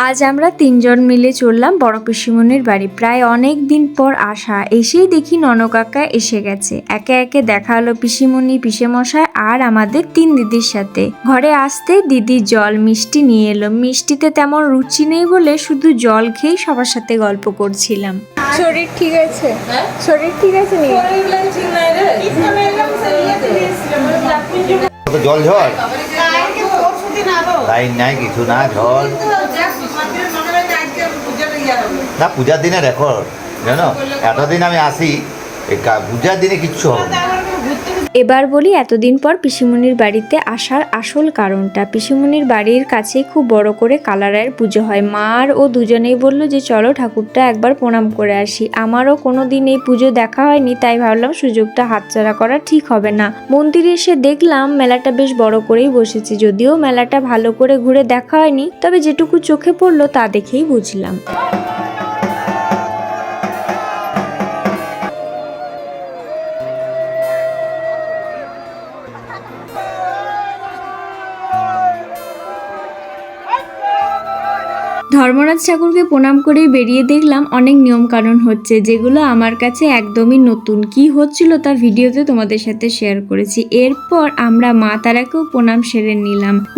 আজ আমরা তিনজন মিলে চললাম বড় পিসিমণির বাড়ি। প্রায় অনেক দিন পর আসা, এসেই দেখি ননকাকা এসে গেছে। একে একে দেখা হলো পিসিমণি, পিসেমশাই আর আমাদের তিন দিদির সাথে। ঘরে আসতে দিদি জল মিষ্টি নিয়ে এলো। মিষ্টিতে তেমন রুচি নেই বলে শুধু জল খেয়েই সবার সাথে গল্প করছিলাম। শরীর ঠিক আছে? শরীর ঠিক আছে? জল ঝড় লাইন নাই, কিছু না, ঝড় না। পূজার দিনে রেকর্ড জানো, এতদিন আমি আসি, পূজার দিনে কিচ্ছু হবে না। এবার বলি এতদিন পর পিসিমণির বাড়িতে আসার আসল কারণটা। পিসিমণির বাড়ির কাছেই খুব বড় করে কালারায়ের পুজো হয়। মা আর ও দুজনেই বললো যে চলো ঠাকুরটা একবার প্রণাম করে আসি। আমারও কোনোদিন এই পুজো দেখা হয়নি, তাই ভাবলাম সুযোগটা হাতছাড়া করা ঠিক হবে না। মন্দিরে এসে দেখলাম মেলাটা বেশ বড় করেই বসেছে। যদিও মেলাটা ভালো করে ঘুরে দেখা হয়নি, তবে যেটুকু চোখে পড়লো তা দেখেই বুঝলাম। ধর্মরাজ ঠাকুরকে প্রণাম করেই বেরিয়ে দেখলাম অনেক নিয়ম কানুন হচ্ছে, যেগুলো আমার কাছে একদমই নতুন। কি হচ্ছিল তা ভিডিওতে তোমাদের সাথে শেয়ার করেছি। এরপর আমরা মা তারাকেও প্রণাম সেরে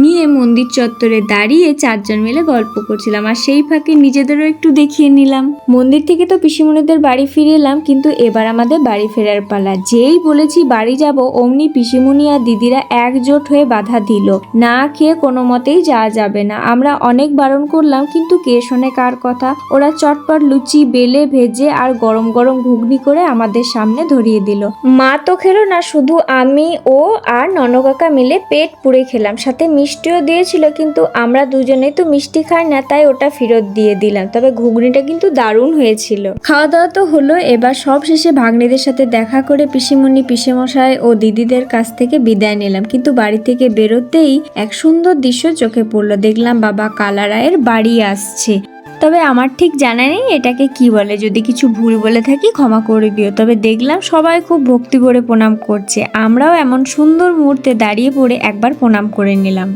নিয়ে মন্দির চত্বরে দাঁড়িয়ে চারজন মিলে গল্প করছিলাম, আর সেই ফাঁকে নিজেদেরও একটু দেখিয়ে নিলাম। মন্দির থেকে তো পিসিমণিদের বাড়ি ফিরে এলাম, কিন্তু এবার আমাদের বাড়ি ফেরার পালা। যেই বলেছি বাড়ি যাব, অমনি পিসিমণি আর দিদিরা একজোট হয়ে বাধা দিল, না খেয়ে কোনো মতেই যাওয়া যাবে না। আমরা অনেক বারণ করলাম, কিন্তু কে শোনে কার কথা। ওরা চটপট লুচি বেলে ভেজে আর গরম গরম ঘুগনি করে আমাদের সামনে ধরিয়ে দিল। মা তো খেলো না, শুধু আমি, ও আর ননকাকা মিলে পেট পুড়ে খেলাম। সাথে মিষ্টিও দিয়েছিল, কিন্তু আমরা দুজনেই তো মিষ্টি খাই না, তাই ওটা ফেরত দিয়ে দিলাম। তবে ঘুগনিটা কিন্তু দারুণ হয়েছিল। খাওয়া দাওয়া তো হলো। এবার সব শেষে ভাগ্নিদের সাথে দেখা করে পিসিমণি, পিসেমশাই ও দিদিদের কাছ থেকে বিদায় নিলাম। কিন্তু বাড়ি থেকে বেরোতেই এক সুন্দর দৃশ্য চোখে পড়লো। দেখলাম বাবা কালারায়ের বাড়ি আসছে। তবে আমার ঠিক জানা নেই এটাকে কি বলে, যদি কিছু ভুল বলে থাকি ক্ষমা করে দিও। তবে দেখলাম সবাই খুব ভক্তি ভরে প্রণাম করছে। আমরাও এমন সুন্দর মুহূর্তে দাঁড়িয়ে পড়ে একবার প্রণাম করে নিলাম।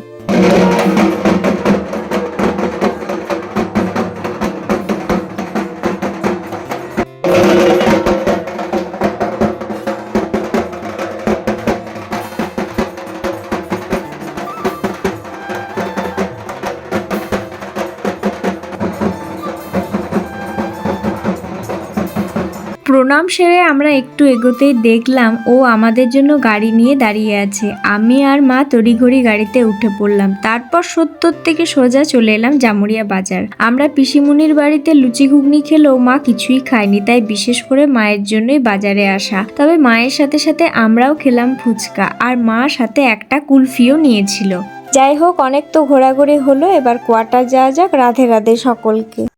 প্রণাম সেরে আমরা একটু এগোতেই দেখলাম ও আমাদের জন্য গাড়ি নিয়ে দাঁড়িয়ে আছে। আমি আর মা তড়িঘড়ি গাড়িতে উঠে পড়লাম। তারপর 70 থেকে সোজা চলে এলাম জামুরিয়া বাজার। আমরা পিসিমণির বাড়িতে লুচি ঘুগনি খেলেও মা কিছুই খায়নি, তাই বিশেষ করে মায়ের জন্যই বাজারে আসা। তবে মায়ের সাথে সাথে আমরাও খেলাম ফুচকা, আর মা সাথে একটা কুলফিও নিয়েছিল। যাই হোক, অনেক তো ঘোরাঘুরি হলো, এবার কোয়ার্টার যাওয়া যাক। রাধে রাধে সকলকে।